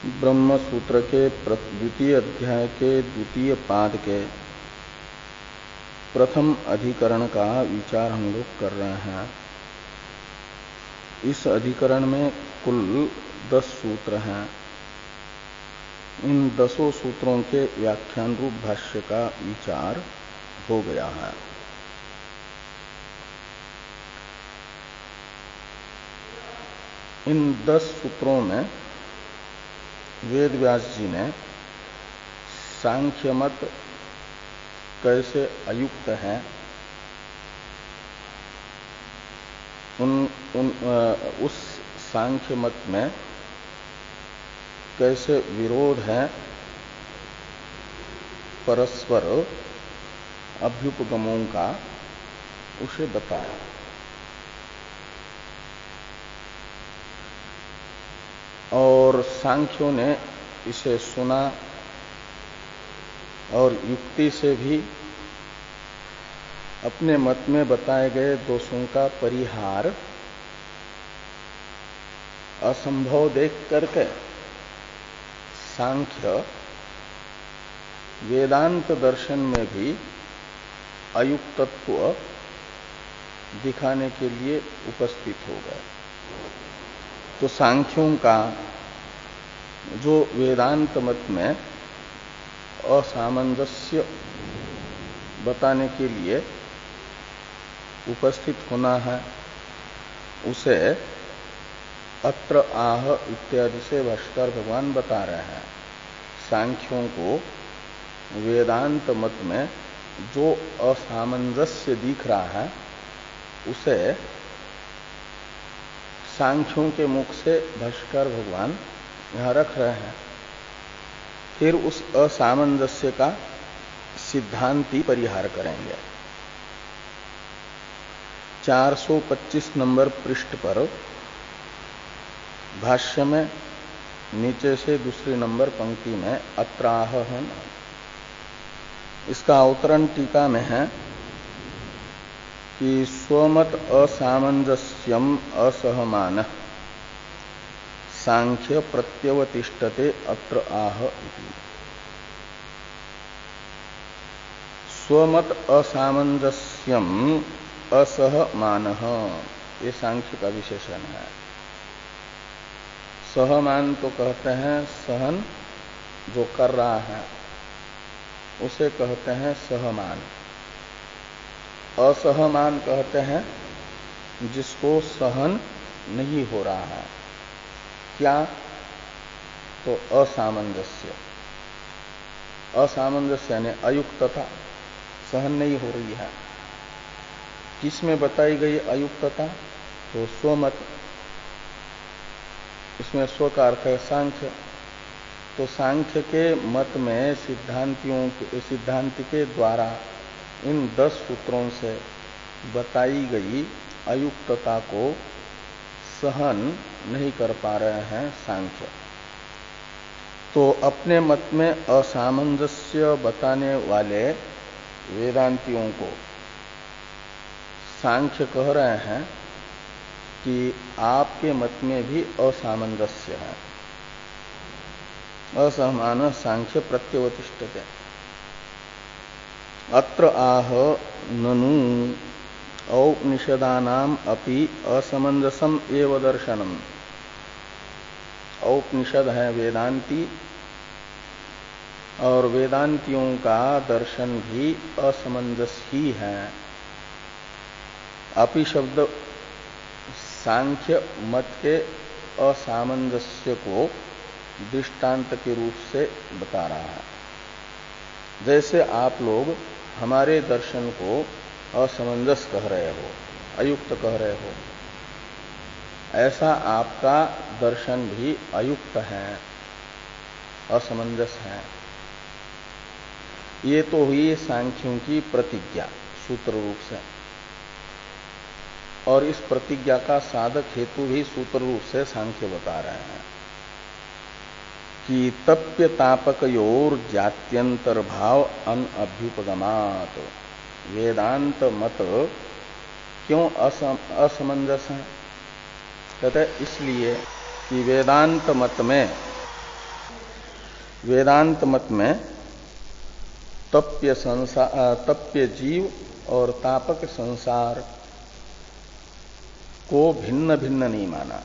ब्रह्म सूत्र के द्वितीय अध्याय के द्वितीय पाद के प्रथम अधिकरण का विचार हम लोग कर रहे हैं। इस अधिकरण में कुल 10 सूत्र हैं। इन 10 सूत्रों के व्याख्यान रूप भाष्य का विचार हो गया है। इन 10 सूत्रों में वेद व्यास जी ने सांख्य मत कैसे अयुक्त है उस सांख्य मत में कैसे विरोध है परस्पर अभ्युपगमों का, उसे बताया। और सांख्यों ने इसे सुना और युक्ति से भी अपने मत में बताए गए दोषों का परिहार असंभव देख करके सांख्य वेदांत दर्शन में भी अयुक्तत्व दिखाने के लिए उपस्थित हो गए। तो सांख्यों का जो वेदांत मत में असामंजस्य बताने के लिए उपस्थित होना है, उसे अत्र आह इत्यादि से भाष्कर भगवान बता रहे हैं। सांख्यों को वेदांत मत में जो असामंजस्य दिख रहा है, उसे सांख्यों के मुख से भाष्कर भगवान यहां रख रहे हैं। फिर उस असामंजस्य का सिद्धांती परिहार करेंगे। 425 नंबर पृष्ठ पर भाष्य में नीचे से दूसरी नंबर पंक्ति में अत्राह है। इसका अवतरण टीका में है कि स्वमत असामंजस्यम असहमान सांख्य प्रत्यवतिष्ठते अत्र आह इति। स्वमत असामंजस्यम असहमान, ये सांख्य का विशेषण है। सहमान तो कहते हैं सहन जो कर रहा है, उसे कहते हैं सहमान। असहमान कहते हैं जिसको सहन नहीं हो रहा है। क्या? तो असामंजस्य। असामंजस्य यानी अयुक्तता, सहन नहीं हो रही है। किसमें बताई गई अयुक्तता? तो स्वमत। इसमें स्व का अर्थ है सांख्य। तो सांख्य के मत में सिद्धांत के द्वारा इन 10 सूत्रों से बताई गई अयुक्तता को सहन नहीं कर पा रहे हैं सांख्य। तो अपने मत में असामंजस्य बताने वाले वेदांतियों को सांख्य कह रहे हैं कि आपके मत में भी असामंजस्य है। असहमान सांख्य प्रत्यवतिष्ठते। अत्र आह ननु औपनिषदानाम अपि असमंजसम एव दर्शनम। औपनिषद है वेदांती, और वेदांतियों का दर्शन भी असमंजस ही है। अपि शब्द सांख्य मत के असामंजस्य को दृष्टांत के रूप से बता रहा है। जैसे आप लोग हमारे दर्शन को असमंजस कह रहे हो, अयुक्त कह रहे हो, ऐसा आपका दर्शन भी अयुक्त है, असमंजस है। ये तो हुई सांख्यों की प्रतिज्ञा सूत्र रूप से, और इस प्रतिज्ञा का साधक हेतु भी सूत्र रूप से सांख्य बता रहे हैं कि तप्य तापकयोर जात्यंतर भाव अन अभ्युपगमात। वेदांत मत क्यों असमंजस है? कहते इसलिए कि वेदांत मत में वेदांत मत में तप्य जीव और तापक संसार को भिन्न भिन्न नहीं माना।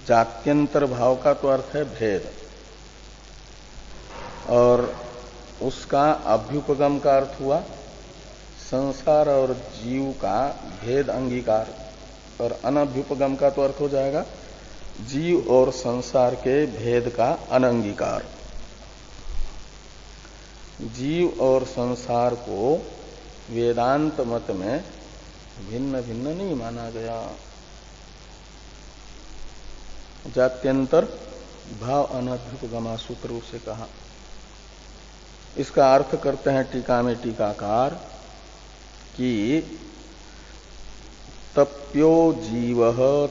जात्यंतर भाव का तो अर्थ है भेद, और उसका अभ्युपगम का अर्थ हुआ संसार और जीव का भेद अंगीकार, और अनभ्युपगम का तो अर्थ हो जाएगा जीव और संसार के भेद का अनंगीकार। जीव और संसार को वेदांत मत में भिन्न भिन्न नहीं माना गया। जात्यंतर भाव अनभ्युपगमा सूत्र से कहा। इसका अर्थ करते हैं टीका में टीकाकार कि तप्यो जीव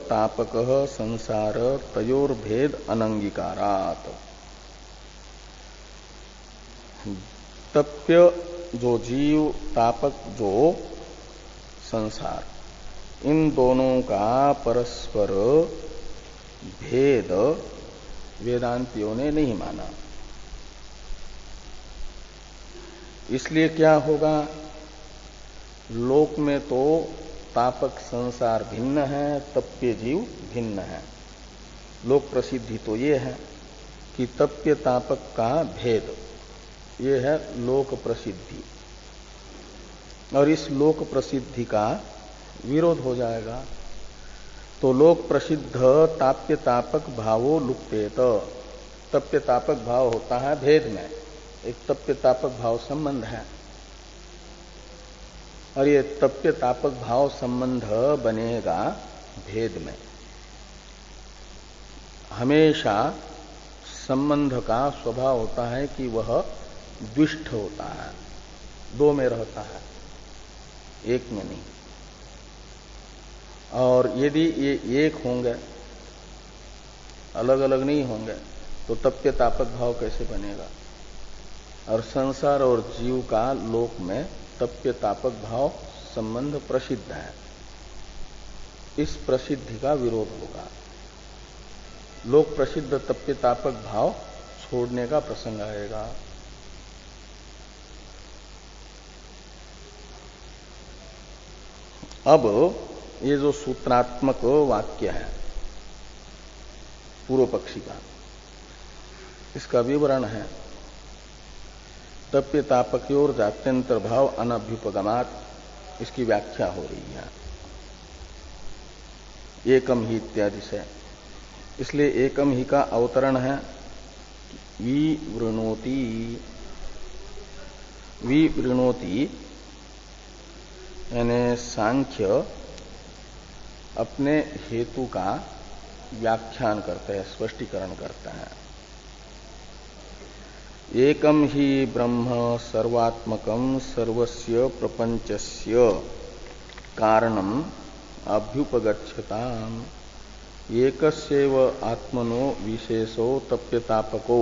तापक संसार तयोर्भेद अनंगीकारात्। तप्य जो जीव, तापक जो संसार, इन दोनों का परस्पर भेद वेदांतियों ने नहीं माना। इसलिए क्या होगा, लोक में तो तापक संसार भिन्न है, तप्य जीव भिन्न है। लोक प्रसिद्धि तो ये है कि तप्य तापक का भेद, ये है लोक प्रसिद्धि, और इस लोक प्रसिद्धि का विरोध हो जाएगा। तो लोक प्रसिद्ध ताप्य तापक भावो लुप्तेत। तप्य तापक भाव होता है भेद में, एक तप्य तापक भाव संबंध है, और ये तप्य तापक भाव संबंध बनेगा भेद में। हमेशा संबंध का स्वभाव होता है कि वह द्विष्ठ होता है, दो में रहता है, एक में नहीं। और यदि ये एक होंगे, अलग अलग नहीं होंगे, तो तप्य तापक भाव कैसे बनेगा। और संसार और जीव का लोक में तप्य तापक भाव संबंध प्रसिद्ध है, इस प्रसिद्धि का विरोध होगा। लोक प्रसिद्ध तप्य तापक भाव छोड़ने का प्रसंग आएगा। अब ये जो सूत्रात्मक वाक्य है पूर्व पक्षी का, इसका विवरण है तप्य तापक्योर जात्यंतर भाव अनभ्युपगमात्, इसकी व्याख्या हो रही है एकम ही इत्यादि से। इसलिए एकम ही का अवतरण है विवृणोति। विवृणोति यानी सांख्य अपने हेतु का व्याख्यान करते हैं, स्पष्टीकरण करते हैं। एकम ही ब्रह्म सर्वात्मकम सर्वस्य प्रपंचस्य कारणम अभ्युपगच्छताम एकस्यैव आत्मनो विशेषो तप्यतापको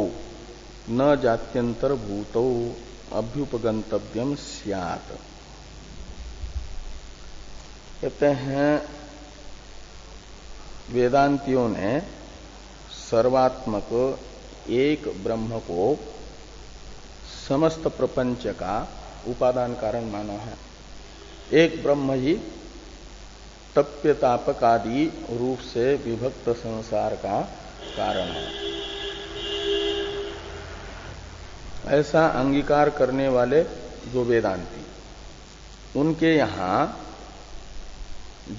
न जात्यंतर भूतो अभ्युपगंतव्यम स्यात्। कहते हैं वेदांतियों ने सर्वात्मक एक ब्रह्म को समस्त प्रपंच का उपादान कारण माना है। एक ब्रह्म ही तप्य तापक आदि रूप से विभक्त संसार का कारण है। ऐसा अंगीकार करने वाले जो वेदांती, उनके यहां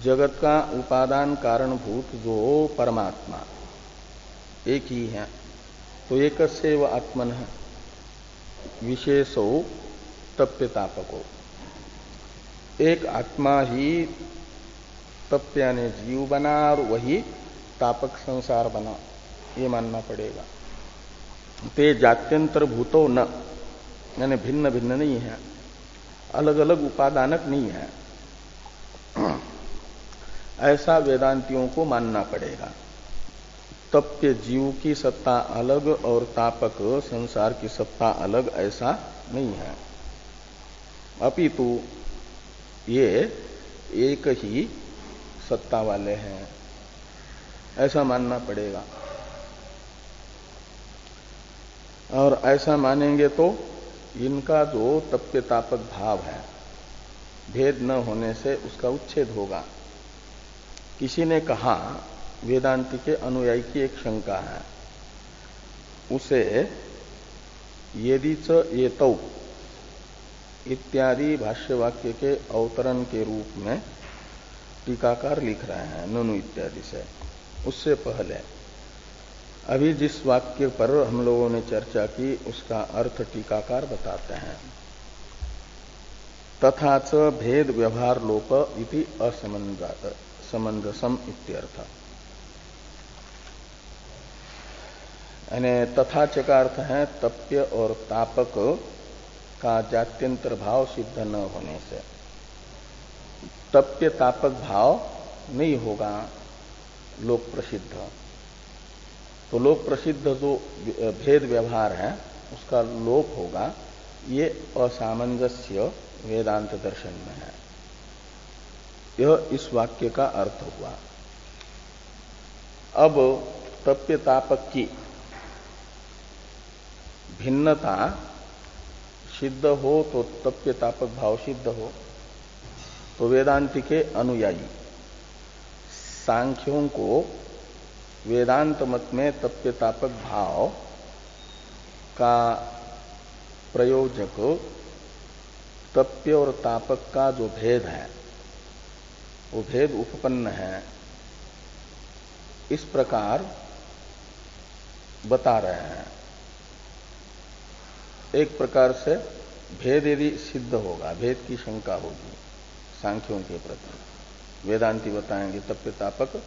जगत का उपादान कारणभूत जो परमात्मा एक ही है, तो एकस्यैव आत्मन है विशेषो तप्य तापको। एक आत्मा ही तप्य यानी जीव बना और वही तापक संसार बना, ये मानना पड़ेगा। ते जात्यंतर भूतो न, यानी भिन्न भिन्न नहीं है, अलग अलग उपादानक नहीं है, ऐसा वेदांतियों को मानना पड़ेगा। तप्य जीव की सत्ता अलग और तापक संसार की सत्ता अलग, ऐसा नहीं है। अपितु ये एक ही सत्ता वाले हैं, ऐसा मानना पड़ेगा। और ऐसा मानेंगे तो इनका जो तप्य तापक भाव है भेद न होने से उसका उच्छेद होगा। किसी ने कहा, वेदांति के अनुयायी की एक शंका है, उसे यदि च एतौ इत्यादि भाष्यवाक्य के अवतरण के रूप में टीकाकार लिख रहे हैं ननु इत्यादि से। उससे पहले अभी जिस वाक्य पर हम लोगों ने चर्चा की उसका अर्थ टीकाकार बताते हैं। तथा च भेद व्यवहार लोप इति असमंजसम इत्यर्थ। यानी तथा च का अर्थ है तप्य और तापक का जात्यंतर भाव सिद्ध न होने से। तप्य तापक भाव नहीं होगा लोक प्रसिद्ध, तो लोक प्रसिद्ध जो भेद व्यवहार है उसका लोप होगा। ये असामंजस्य वेदांत दर्शन में है। यह इस वाक्य का अर्थ हुआ। अब तप्य तापक की भिन्नता सिद्ध हो तो तप्य तापक भाव सिद्ध हो, तो वेदांति के अनुयायी सांख्यों को वेदांत मत में तप्य तापक भाव का प्रयोजक तप्य और तापक का जो भेद है वो भेद उपपन्न है, इस प्रकार बता रहे हैं। एक प्रकार से भेद यदि सिद्ध होगा, भेद की शंका होगी सांख्यों के प्रति, वेदांती बताएंगे तप्य तापक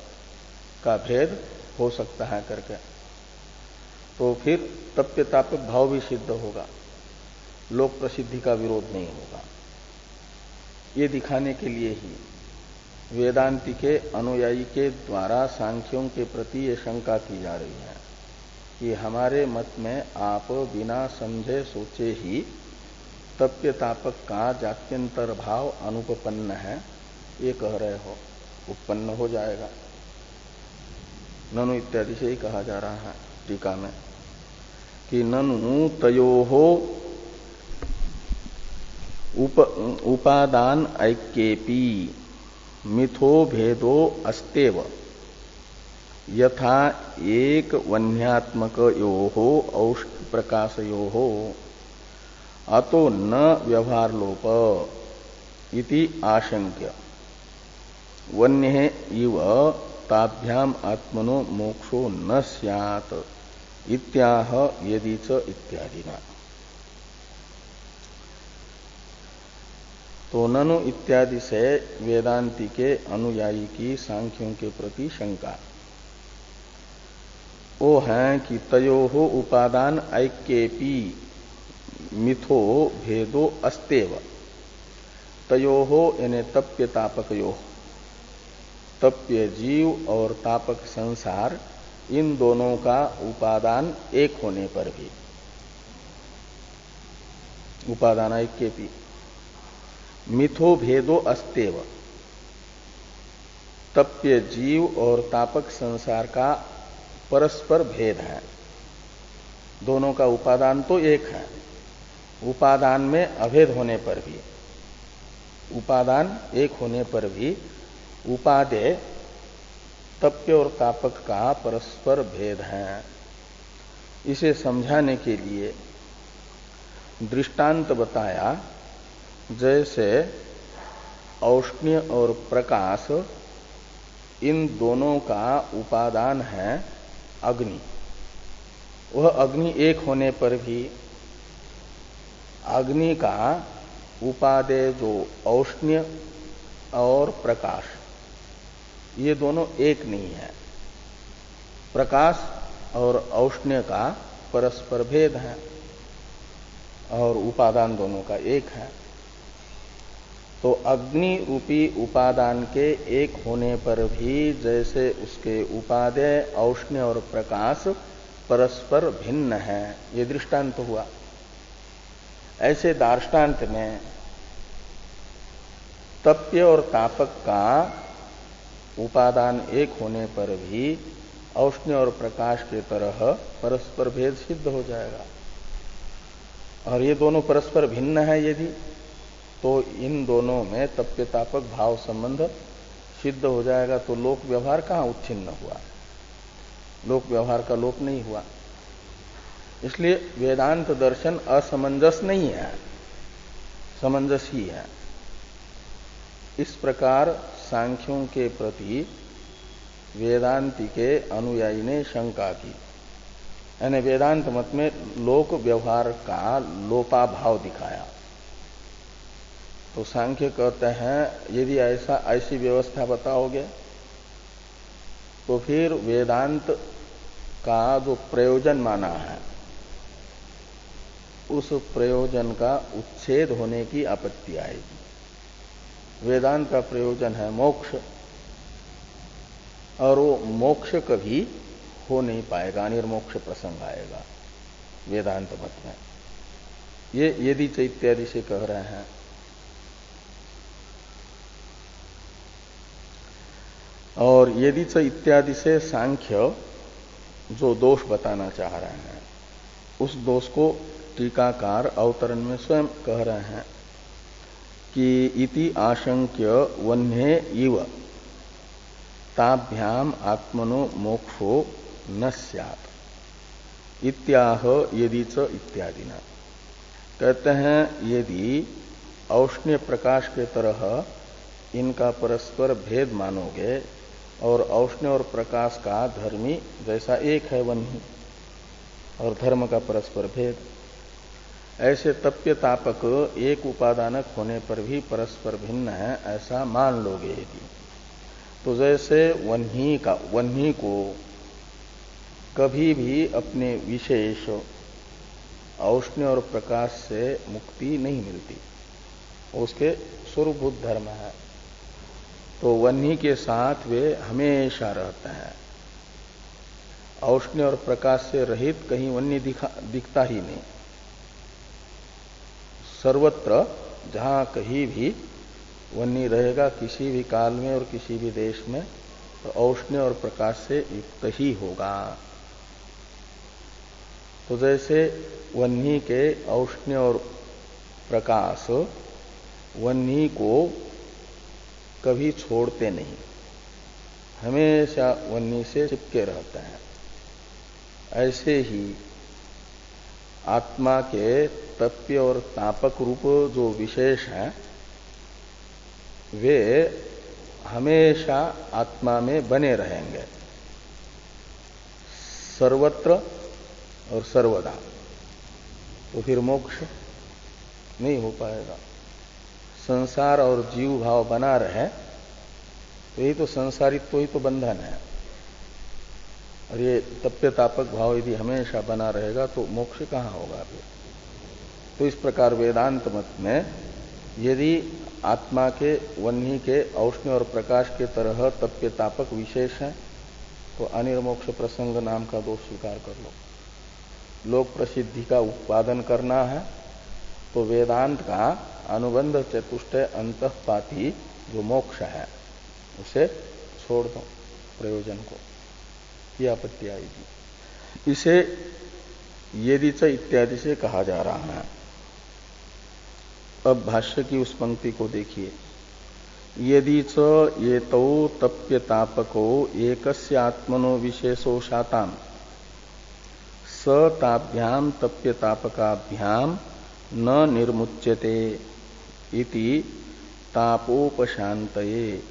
का भेद हो सकता है करके, तो फिर तप्य तापक भाव भी सिद्ध होगा, लोक प्रसिद्धि का विरोध नहीं होगा। ये दिखाने के लिए ही वेदांति के अनुयायी के द्वारा सांख्यों के प्रति ये शंका की जा रही है कि हमारे मत में आप बिना समझे सोचे ही तप्य तापक का जात्यंतर भाव अनुपपन्न है, ये कह रहे हो, उत्पन्न हो जाएगा। ननु इत्यादि से ही कहा जा रहा है टीका में कि ननु तयोहो उपादान ऐक्येपि मिथो भेदो अस्तेव यथा एक वन्यात्मकयोः औष्ण्य प्रकाशयोः अतो न व्यवहार लोप इति आशंक्य वन्य इव ताभ्याम आत्मनो मोक्षो न स्यात् इत्याह यदि च इत्यादिना। तो ननु इत्यादि से वेदांति के अनुयायी की सांख्यों के प्रति शंका वो है कि तयोहो उपादान ऐक्येपि मिथो भेदो अस्तेव। तयोहो यानी तप्य तापकयोः, तप्य जीव और तापक संसार, इन दोनों का उपादान एक होने पर भी, उपादान ऐक्येपि मिथो भेदो अस्तेव, तप्य जीव और तापक संसार का परस्पर भेद है। दोनों का उपादान तो एक है, उपादान में अभेद होने पर भी, उपादान एक होने पर भी उपादेय तप्य और तापक का परस्पर भेद है। इसे समझाने के लिए दृष्टांत बताया, जैसे औष्ण्य और प्रकाश, इन दोनों का उपादान है अग्नि। वह अग्नि एक होने पर भी अग्नि का उपादेय जो औष्ण्य और प्रकाश, ये दोनों एक नहीं है। प्रकाश और औष्ण्य का परस्पर भेद है और उपादान दोनों का एक है। तो अग्नि रूपी उपादान के एक होने पर भी जैसे उसके उपादेय औष्ण्य और प्रकाश परस्पर भिन्न है, ये दृष्टांत हुआ। ऐसे दार्ष्टान्त में तप्य और तापक का उपादान एक होने पर भी औष्ण्य और प्रकाश के तरह परस्पर भेद सिद्ध हो जाएगा। और ये दोनों परस्पर भिन्न है यदि, तो इन दोनों में तप्यतापक भाव संबंध सिद्ध हो जाएगा, तो लोक व्यवहार कहाँ उच्छिन्न हुआ, लोक व्यवहार का लोप नहीं हुआ। इसलिए वेदांत दर्शन असमंजस नहीं है, समंजस ही है। इस प्रकार सांख्यों के प्रति वेदांति के अनुयायी ने शंका की, यानी वेदांत मत में लोक व्यवहार का लोपाभाव दिखाया। तो सांख्य कहते हैं यदि ऐसी व्यवस्था बताओगे तो फिर वेदांत का जो प्रयोजन माना है उस प्रयोजन का उच्छेद होने की आपत्ति आएगी। वेदांत का प्रयोजन है मोक्ष, और वो मोक्ष कभी हो नहीं पाएगा, निर्मोक्ष प्रसंग आएगा वेदांत मत में। ये यदि इत्यादि से कह रहे हैं। और यदि इत्यादि से सांख्य जो दोष बताना चाह रहे हैं उस दोष को टीकाकार अवतरण में स्वयं कह रहे हैं कि इति आशंक्य वन्हे इव ताभ्याम आत्मनो मोक्षो न स्यात् इत्याह यदि च इत्यादि न। कहते हैं यदि औष्ण्य प्रकाश के तरह इनका परस्पर भेद मानोगे और औष्ण्य और प्रकाश का धर्मी जैसा एक है वन्ही और धर्म का परस्पर भेद, ऐसे तप्य तापक एक उपादानक होने पर भी परस्पर भिन्न है ऐसा मान लोगे यदि, तो जैसे वन्ही को कभी भी अपने विशेष औष्ण्य और प्रकाश से मुक्ति नहीं मिलती, उसके स्वरूपभूत धर्म है, तो वन्ही के साथ वे हमेशा रहते हैं। औष्ण्य और प्रकाश से रहित कहीं वन्य दिखता ही नहीं। सर्वत्र जहां कहीं भी वन्य रहेगा किसी भी काल में और किसी भी देश में, तो औष्ण्य और प्रकाश से युक्त ही होगा। तो जैसे वन्य के औष्ण्य और प्रकाश वन्य को कभी छोड़ते नहीं, हमेशा वन्य से चिपके रहते हैं, ऐसे ही आत्मा के तप्य और तापक रूप जो विशेष हैं वे हमेशा आत्मा में बने रहेंगे, सर्वत्र और सर्वदा। तो फिर मोक्ष नहीं हो पाएगा। संसार और जीव भाव बना रहे तो यही तो संसारित्व ही तो बंधन है, और ये तप्य तापक भाव यदि हमेशा बना रहेगा तो मोक्ष कहाँ होगा फिर। तो इस प्रकार वेदांत मत में यदि आत्मा के वन्ही के औष्ण्य और प्रकाश के तरह तप्य तापक विशेष है तो अनिर्मोक्ष प्रसंग नाम का दोष स्वीकार कर लो। लोक प्रसिद्धि का उत्पादन करना है तो वेदांत का अनुबंध चतुष्टय अंतःपाती जो मोक्ष है उसे छोड़ दो प्रयोजन को, ये आपत्ति आएगी। इसे यदि च इत्यादि से कहा जा रहा है। अब भाष्य की उस पंक्ति को देखिए। यदि च एतौ तप्य तापको एकस्य आत्मनो विशेषो शाताम स ताभ्याम तप्य तापकाभ्याम न निर्मुच्यते इति तापोपशांतये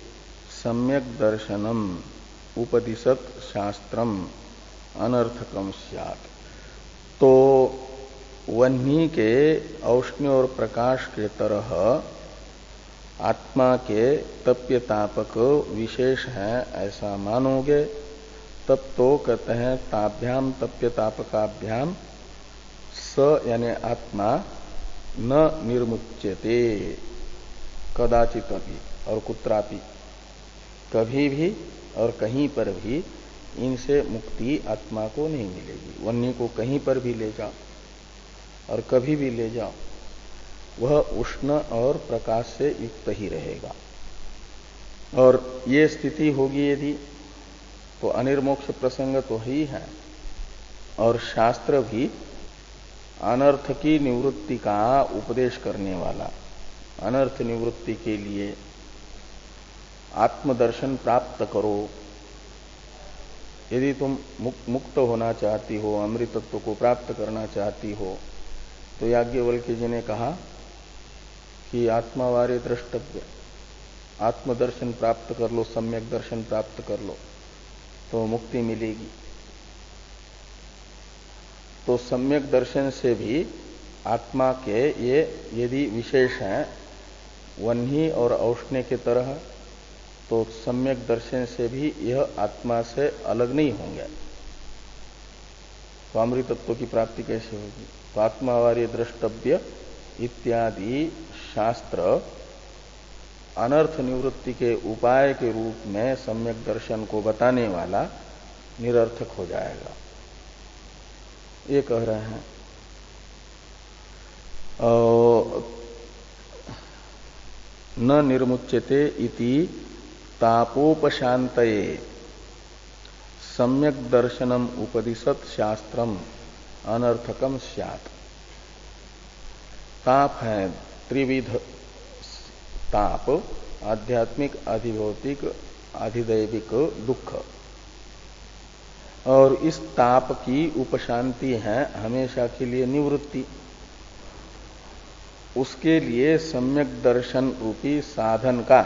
सम्यक दर्शनम उपदिशत शास्त्रम अनर्थकम स्यात्। तो वन्ही के औष्ण्य और प्रकाश के तरह आत्मा के तप्य तापक विशेष है ऐसा मानोगे तब तो कहते हैं ताभ्याम तप्य तापकाभ्याम स यानी आत्मा न निर्मुच्यते कदाचित भी और कुत्रापि, कभी भी और कहीं पर भी इनसे मुक्ति आत्मा को नहीं मिलेगी। वन्य को कहीं पर भी ले जाओ और कभी भी ले जाओ वह उष्ण और प्रकाश से युक्त ही रहेगा। और ये स्थिति होगी यदि तो अनिर्मोक्ष प्रसंग तो ही है, और शास्त्र भी अनर्थ की निवृत्ति का उपदेश करने वाला, अनर्थ निवृत्ति के लिए आत्मदर्शन प्राप्त करो। यदि तुम मुक्त होना चाहती हो, अमृतत्व को प्राप्त करना चाहती हो, तो याज्ञवल्क्य जी ने कहा कि आत्मावारे द्रष्टव्य, आत्मदर्शन प्राप्त कर लो, सम्यक दर्शन प्राप्त कर लो तो मुक्ति मिलेगी। तो सम्यक दर्शन से भी आत्मा के ये यदि विशेष हैं वन्ही और औष्ण्य के तरह, तो सम्यक दर्शन से भी यह आत्मा से अलग नहीं होंगे, तो अमृतत्व की प्राप्ति कैसे होगी? तो आत्मावार्य द्रष्टव्य इत्यादि शास्त्र अनर्थ निवृत्ति के उपाय के रूप में सम्यक दर्शन को बताने वाला निरर्थक हो जाएगा, ये कह रहे हैं। न निर्मुच्यते इति तापोपशांतये सम्यक दर्शनम उपदिशत शास्त्रम अनर्थकम स्यात्। ताप है त्रिविध ताप, आध्यात्मिक, अधिभौतिक, अधिदैविक दुख, और इस ताप की उपशांति है हमेशा के लिए निवृत्ति। उसके लिए सम्यक दर्शन रूपी साधन का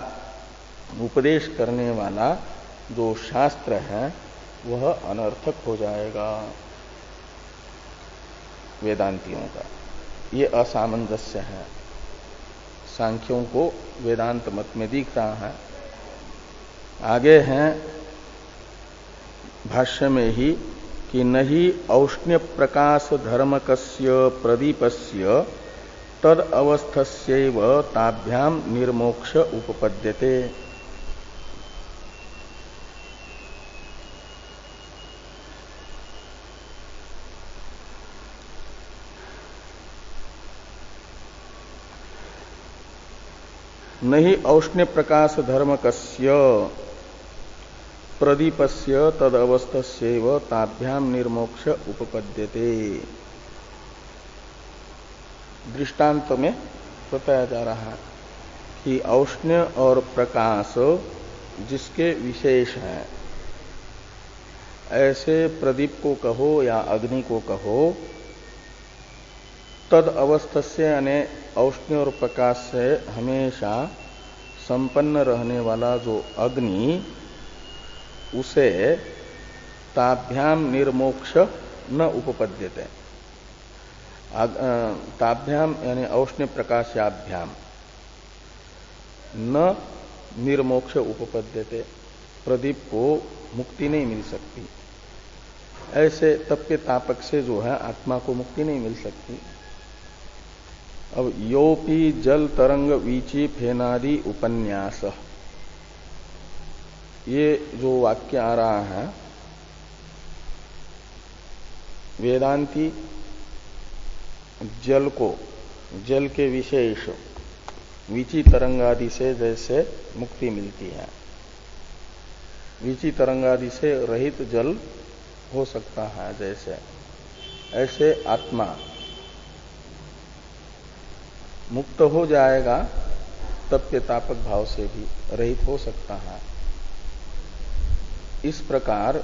उपदेश करने वाला जो शास्त्र है वह अनर्थक हो जाएगा वेदांतियों का। ये असामंजस्य है, सांख्यों को वेदांत मत में दिख रहा है। आगे हैं भाष्य में ही कि नहीं औष्ण्य प्रकाश धर्मकस्य प्रदीपस्य तद अवस्थस्यैव ताभ्याम निर्मोक्ष उपपद्यते। नहीं औष्ण्य प्रकाश धर्मकस्य प्रदीपस्य तद अवस्थस्यैव ताभ्याम निर्मोक्ष उपपद्यते। दृष्टांत में बताया जा रहा है कि औष्ण्य और प्रकाश जिसके विशेष हैं, ऐसे प्रदीप को कहो या अग्नि को कहो, तद अवस्थस्य यानी औष्ण्य और प्रकाश से हमेशा संपन्न रहने वाला जो अग्नि, उसे ताभ्याम निर्मोक्ष न उपपद्यते। ताभ्याम यानी औष्ण्य प्रकाशाभ्याम न निर्मोक्ष उपपद्यते, प्रदीप को मुक्ति नहीं मिल सकती। ऐसे तप के तापक से जो है आत्मा को मुक्ति नहीं मिल सकती। अब योपी जल तरंग वीची फेनादि उपन्यास, ये जो वाक्य आ रहा है, वेदांती जल को, जल के विशेष वीची तरंगादि से जैसे मुक्ति मिलती है, वीची तरंगादि से रहित जल हो सकता है जैसे, ऐसे आत्मा मुक्त हो जाएगा तप के तापक भाव से भी रहित हो सकता है। इस प्रकार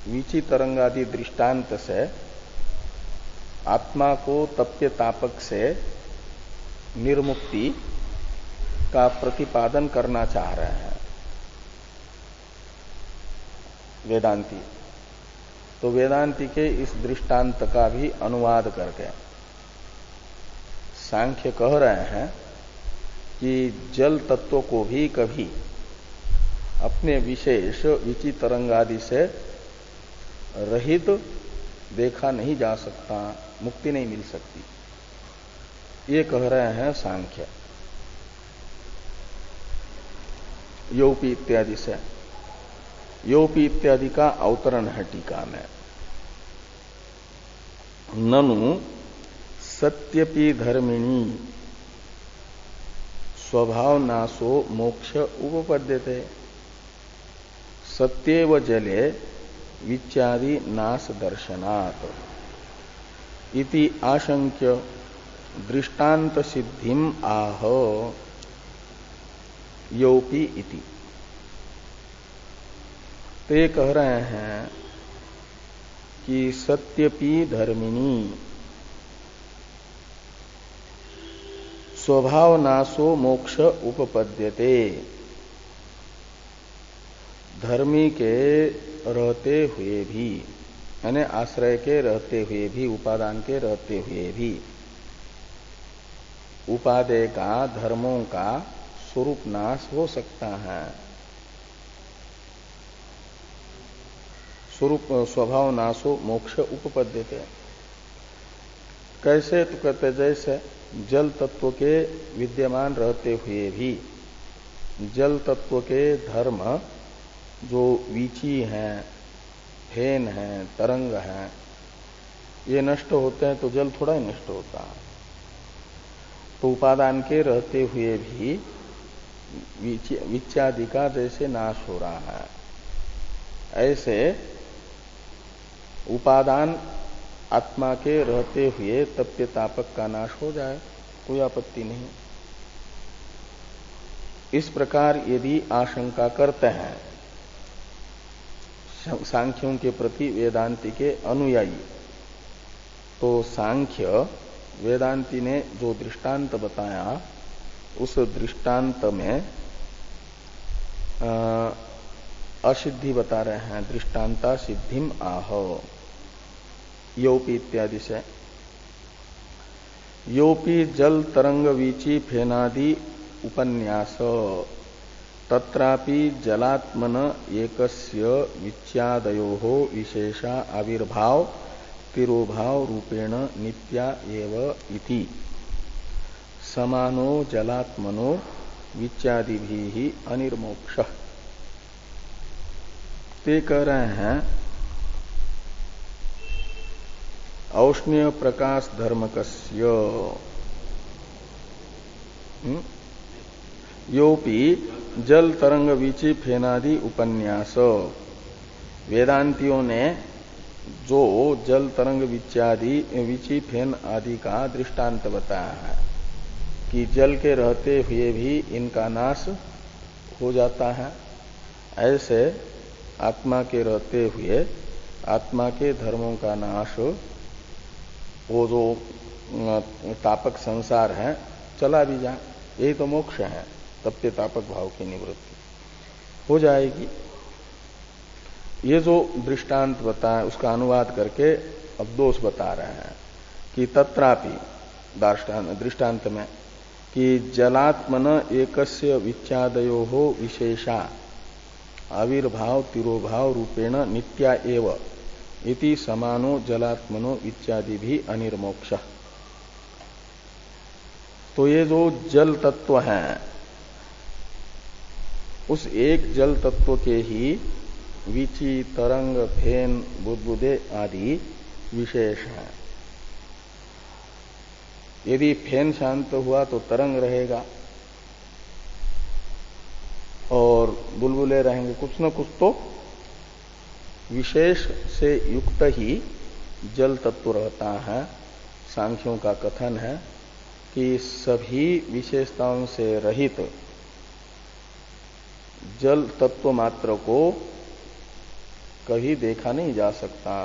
वीची तरंगादि दृष्टांत से आत्मा को तप के तापक से निर्मुक्ति का प्रतिपादन करना चाह रहे हैं वेदांती। तो वेदांती के इस दृष्टांत का भी अनुवाद करके सांख्य कह रहे हैं कि जल तत्व को भी कभी अपने विशेष विचि तरंगादि से रहित देखा नहीं जा सकता, मुक्ति नहीं मिल सकती, ये कह रहे हैं सांख्य योपी इत्यादि से। योपी इत्यादि का अवतरण है टीका में। ननु सत्यपि धर्मिणी स्वभाव नाशो मोक्ष उपपद्यते, सत्येव जले विच्यादि नाश दर्शनात्। इति आशंक्य दृष्टांत सिद्धिम आह योपि इति। तो ये कह रहे हैं कि सत्यपि धर्मिणी स्वभाव नाशो मोक्ष उपपद्यते। धर्मी के रहते हुए भी, यानी आश्रय के रहते हुए भी, उपादान के रहते हुए भी उपादेय का, धर्मों का स्वरूप नाश हो सकता है। स्वरूप स्वभाव नाशो मोक्ष उपपद्यते। कैसे? तो कहते जैसे जल तत्व के विद्यमान रहते हुए भी जल तत्व के धर्म जो वीची हैं, फेन हैं, तरंग हैं, ये नष्ट होते हैं तो जल थोड़ा ही नष्ट होता है। तो उपादान के रहते हुए भी विच्यादि का जैसे नाश हो रहा है, ऐसे उपादान आत्मा के रहते हुए तप्य तापक का नाश हो जाए, कोई आपत्ति नहीं। इस प्रकार यदि आशंका करते हैं सांख्यों के प्रति वेदांती के अनुयायी, तो सांख्य वेदांती ने जो दृष्टांत बताया उस दृष्टांत में असिद्धि बता रहे हैं। दृष्टांता सिद्धिम आह योपी इत्यादि से। योपी जल तरंग वीची फेनादि उपन्यास तत्रापि जलात्मन एकस्य विच्यादयोः विशेषा आविर्भाव तिरोभाव रूपेण नित्या एव इति समानो जलात्मनो विच्यादिभिः अनिर्मोक्षः। ते कह रहे हैं औष्ण्य प्रकाश धर्मकस्य योपि जल तरंग वीची फेनादि उपन्यास। वेदांतियों ने जो जल तरंग विच्यादि वीची फेन आदि का दृष्टांत बताया है कि जल के रहते हुए भी इनका नाश हो जाता है, ऐसे आत्मा के रहते हुए आत्मा के धर्मों का नाश, वो जो तापक संसार है चला भी जाए, यही तो मोक्ष है। तप्य तापक भाव की निवृत्ति हो जाएगी। ये जो दृष्टांत बताया उसका अनुवाद करके अब दोष बता रहे हैं कि तत्रापि दृष्टांत में कि जलात्मन एकस्य विच्यादयोः विशेषा आविर्भाव तिरोभाव रूपेण नित्या एव इति समानो जलात्मनो इत्यादि भी अनिर्मोक्ष। तो ये जो जल तत्व है उस एक जल तत्व के ही वीची तरंग फेन बुदबुदे आदि विशेष हैं। यदि फेन शांत हुआ तो तरंग रहेगा और बुलबुले रहेंगे, कुछ न कुछ तो विशेष से युक्त ही जल तत्व रहता है। सांख्यों का कथन है कि सभी विशेषताओं से रहित जल तत्व मात्र को कभी देखा नहीं जा सकता।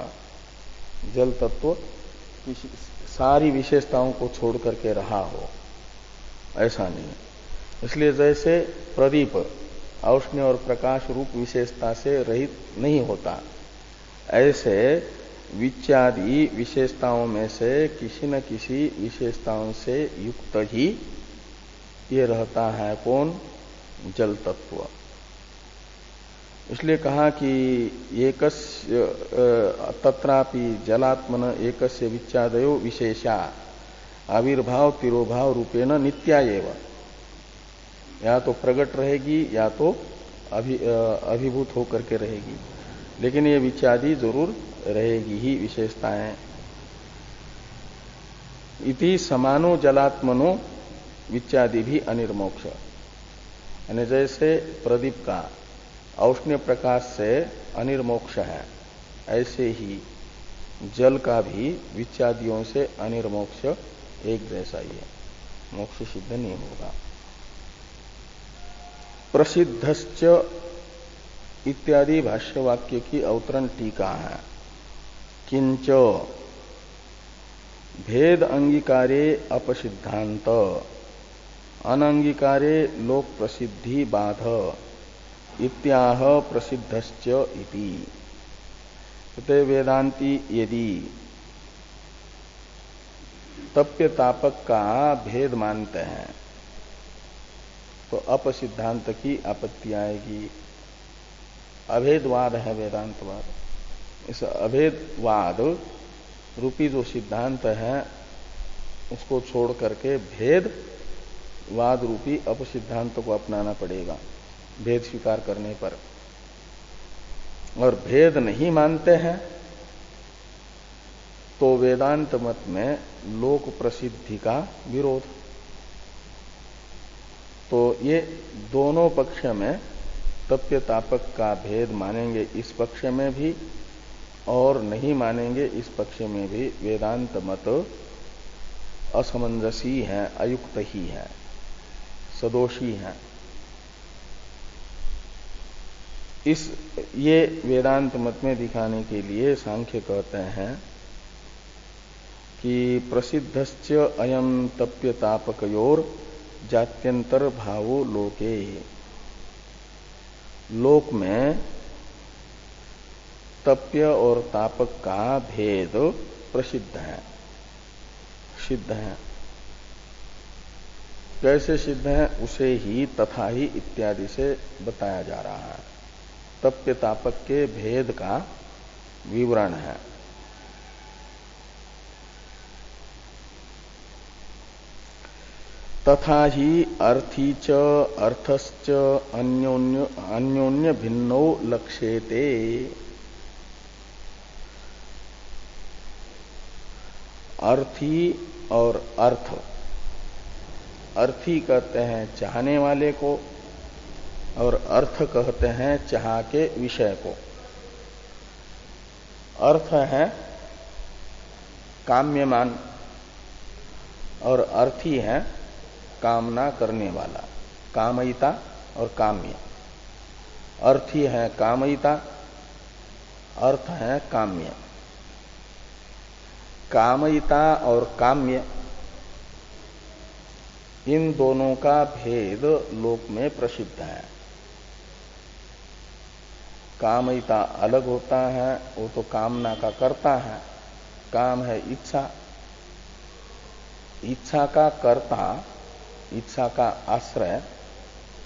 जल तत्व सारी विशेषताओं को छोड़ करके रहा हो, ऐसा नहीं। इसलिए जैसे प्रदीप औष्ण्य और प्रकाश रूप विशेषता से रहित नहीं होता, ऐसे विच्यादि विशेषताओं में से किसी न किसी विशेषताओं से युक्त ही ये रहता है। कौन? जल तत्व। इसलिए कहा कि एकस्य तत्रापि जलात्मन एकस्य विच्यादयो विशेषा आविर्भाव तिरोभाव रूपेण नित्या एव, या तो प्रकट रहेगी या तो अभिभूत होकर के रहेगी, लेकिन ये विच्यादि जरूर रहेगी ही विशेषताएं। इति समानो जलात्मनो विच्यादि भी अनिर्मोक्ष। यानी जैसे प्रदीप का औष्ण्य प्रकाश से अनिर्मोक्ष है, ऐसे ही जल का भी विच्छादियों से अनिर्मोक्ष एक जैसा ही है, मोक्ष सिद्ध नहीं होगा। प्रसिद्धश्च इत्यादि भाष्यवाक्य की अवतरण टीका है। किंच भेद अंगीकारे अपसिद्धांत अनंगीकारे लोक प्रसिद्धि बाध इत्याह प्रसिद्धश्च इति। तो वेदांती यदि तप्य तापक का भेद मानते हैं तो अपसिद्धांत की आपत्ति आएगी। अभेदवाद है वेदांतवाद। इस अभेदवाद रूपी जो सिद्धांत है उसको छोड़ करके भेद वाद रूपी अपसिद्धांत को अपनाना पड़ेगा भेद स्वीकार करने पर। और भेद नहीं मानते हैं तो वेदांत मत में लोक प्रसिद्धि का विरोध। तो ये दोनों पक्ष में तप्य तापक का भेद मानेंगे इस पक्ष में भी और नहीं मानेंगे इस पक्ष में भी वेदांत मत असमंजसी है, अयुक्त ही है, सदोषी है। ये वेदांत मत में दिखाने के लिए सांख्य कहते हैं कि प्रसिद्धश्च अयम तप्य तापकयोर जात्यंतर भावो लोके। लोक में तप्य और तापक का भेद प्रसिद्ध है, सिद्ध है। कैसे सिद्ध है उसे ही तथा ही इत्यादि से बताया जा रहा है। तप्य तापक के भेद का विवरण है। तथा ही अर्थी च अर्थश्च अन्योन्य भिन्नो लक्ष्यते। अर्थी और अर्थ, अर्थी कहते हैं चाहने वाले को और अर्थ कहते हैं चाह के विषय को। अर्थ है काम्यमान और अर्थी है कामना करने वाला, कामयिता और काम्य। अर्थी है कामयिता, अर्थ है काम्य। कामयिता और काम्य इन दोनों का भेद लोक में प्रसिद्ध है। कामयिता अलग होता है, वो तो कामना का करता है। काम है इच्छा, इच्छा का कर्ता, इच्छा का आश्रय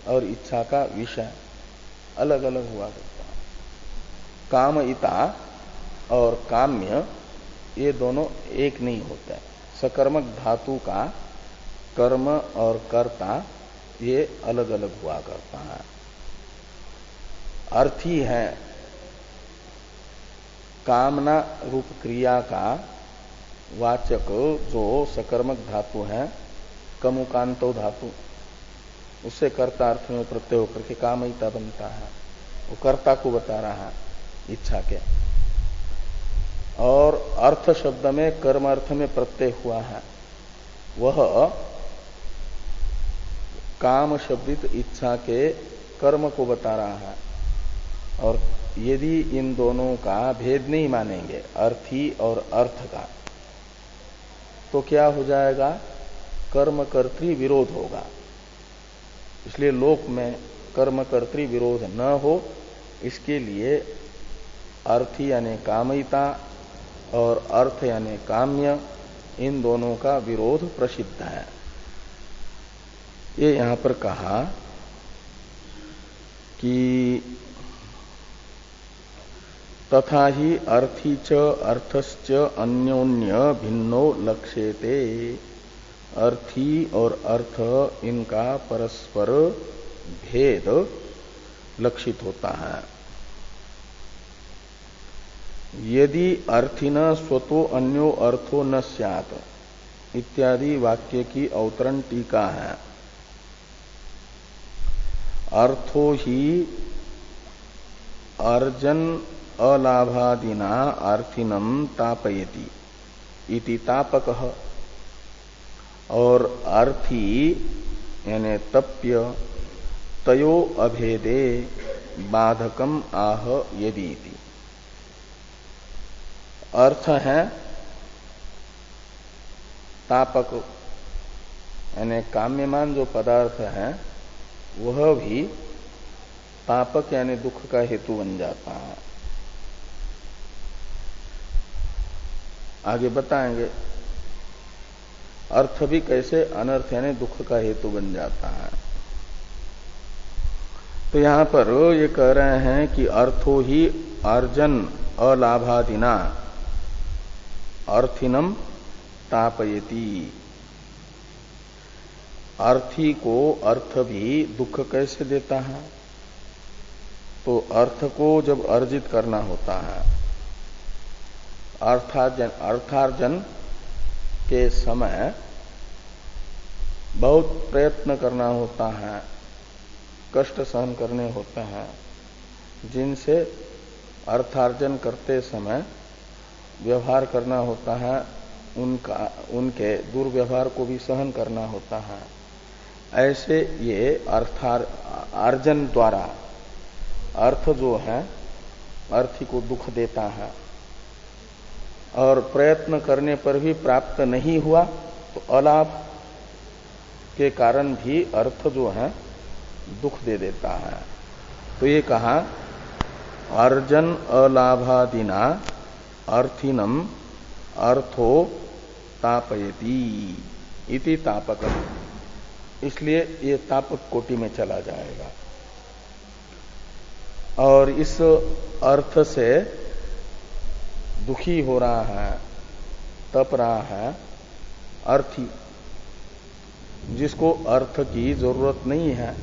और इच्छा का विषय अलग अलग हुआ करता है। कामयिता और काम्य ये दोनों एक नहीं होते। सकर्मक धातु का कर्म और कर्ता ये अलग अलग हुआ करता है। अर्थी है कामना रूप क्रिया का वाचक जो सकर्मक धातु है, कमुकांतो धातु, उससे कर्ता अर्थ में प्रत्यय होकर के कामयिता बनता है। वो कर्ता को बता रहा है इच्छा के। और अर्थ शब्द में कर्म अर्थ में प्रत्यय हुआ है, वह काम शब्दित इच्छा के कर्म को बता रहा है। और यदि इन दोनों का भेद नहीं मानेंगे, अर्थी और अर्थ का, तो क्या हो जाएगा? कर्मकर्तृ विरोध होगा। इसलिए लोक में कर्मकर्तृ विरोध न हो, इसके लिए अर्थी यानी कामयिता और अर्थ यानी काम्य, इन दोनों का विरोध प्रसिद्ध है। ये यहां पर कहा कि तथा ही अर्थी च अर्थश्च अन्योन्य भिन्नो लक्ष्यते। अर्थी और अर्थ इनका परस्पर भेद लक्षित होता है। यदि अर्थिन स्वतो अन्यो अर्थो न स्यात् इत्यादि वाक्य की अवतरण टीका है। अर्थो ही अर्जन अलाभादिना आर्थिनम तापयति इति तापकः। और अर्थी यानी तप्य तयो अभेदे बाधकम आह यदि। अर्थ है तापक, यानी काम्यमान जो पदार्थ है वह भी तापक यानी दुख का हेतु बन जाता है। आगे बताएंगे अर्थ भी कैसे अनर्थ यानी दुख का हेतु बन जाता है। तो यहां पर ये कह रहे हैं कि अर्थो ही अर्जन अलाभादिना अर्थिनम तापयति। अर्थी को अर्थ भी दुख कैसे देता है? तो अर्थ को जब अर्जित करना होता है, अर्थार्जन के समय बहुत प्रयत्न करना होता है, कष्ट सहन करने होते हैं, जिनसे अर्थार्जन करते समय व्यवहार करना होता है, उनके दुर्व्यवहार को भी सहन करना होता है। ऐसे ये अर्जन द्वारा अर्थ जो है अर्थी को दुख देता है, और प्रयत्न करने पर भी प्राप्त नहीं हुआ तो अलाभ के कारण भी अर्थ जो है दुख दे देता है। तो ये कहा अर्जन अलाभादिना अर्थिनम अर्थो तापयति इति तापक। इसलिए ये तापक कोटि में चला जाएगा। और इस अर्थ से दुखी हो रहा है, तप रहा है अर्थी, जिसको अर्थ की जरूरत नहीं है।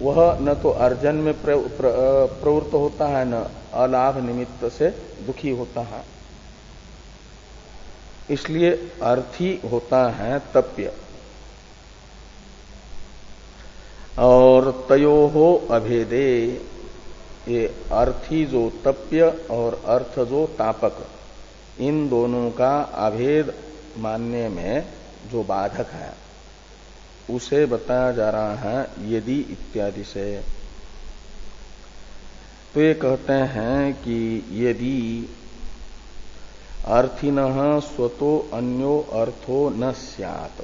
वह न तो अर्जन में प्रवृत्त होता है, न अलाभ निमित्त से दुखी होता है। इसलिए अर्थी होता है तप्य। और तयोहो अभेदे, ये अर्थी जो तप्य और अर्थ जो तापक, इन दोनों का अभेद मानने में जो बाधक है उसे बताया जा रहा है यदि इत्यादि से। तो ये कहते हैं कि यदि अर्थिनः स्वतो अन्यो अर्थो न स्यात्,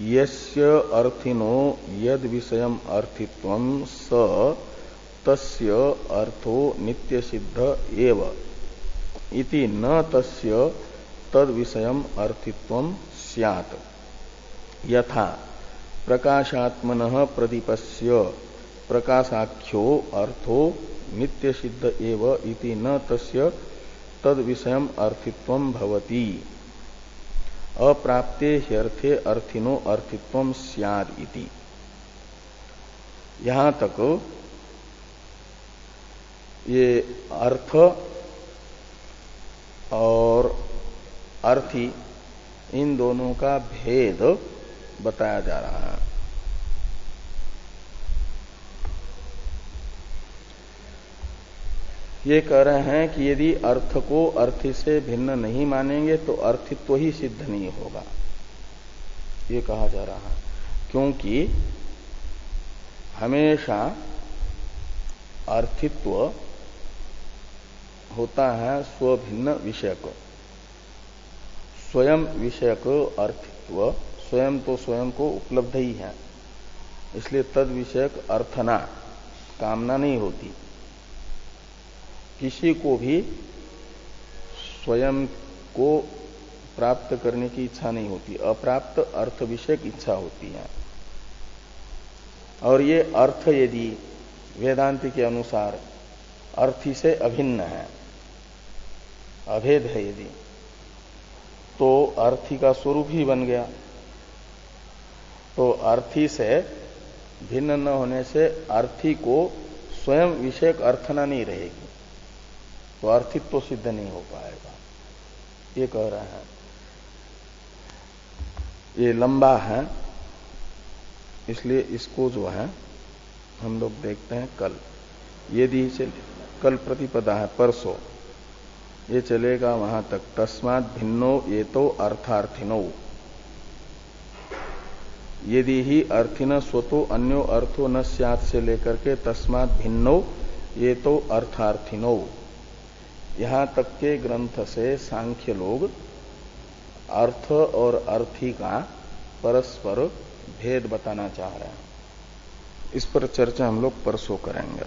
यस्य अर्थिनो यद विषयम अर्थित्वम स तस्य अर्थो नित्य सिद्ध एव इति न तस्य तद विषयम अर्थित्वम स्यात्। यथा प्रकाशात्मनः प्रदीपस्य प्रकाशाख्यो अर्थो नित्य सिद्ध एव इति न तस्य तद विषयम अर्थित्वम भवति। अप्राप्ते ह्यर्थे अर्थिनो अर्थित्वम स्याद् इति। यहां तक ये अर्थ और अर्थी इन दोनों का भेद बताया जा रहा है। ये कह रहे हैं कि यदि अर्थ को अर्थी से भिन्न नहीं मानेंगे तो अर्थित्व ही सिद्ध नहीं होगा, ये कहा जा रहा है। क्योंकि हमेशा अर्थित्व होता है स्वभिन्न विषयक। स्वयं विषयक अर्थित्व स्वयं तो स्वयं को उपलब्ध ही है, इसलिए तद विषयक अर्थना कामना नहीं होती। किसी को भी स्वयं को प्राप्त करने की इच्छा नहीं होती, अप्राप्त अर्थ विषयक इच्छा होती है। और ये अर्थ यदि वेदांति के अनुसार अर्थी से अभिन्न है, अभेद है यदि, तो अर्थी का स्वरूप ही बन गया। तो अर्थी से भिन्न न होने से अर्थी को स्वयं विषयक अर्थना नहीं रहेगी, तो अर्थित्व तो सिद्ध नहीं हो पाएगा, ये कह रहे हैं। ये लंबा है, इसलिए इसको जो है हम लोग देखते हैं कल। यदि से कल प्रतिपदा है परसों, ये चलेगा वहां तक। तस्मात् भिन्नो ये तो अर्थार्थिनो, यदि ही अर्थिन स्वतो अन्यो अर्थो न स्यात् से लेकर के तस्मात् भिन्नो ये तो अर्थार्थिनो, यहां तक के ग्रंथ से सांख्य लोग अर्थ और अर्थी का परस्पर भेद बताना चाह रहे हैं। इस पर चर्चा हम लोग परसों करेंगे।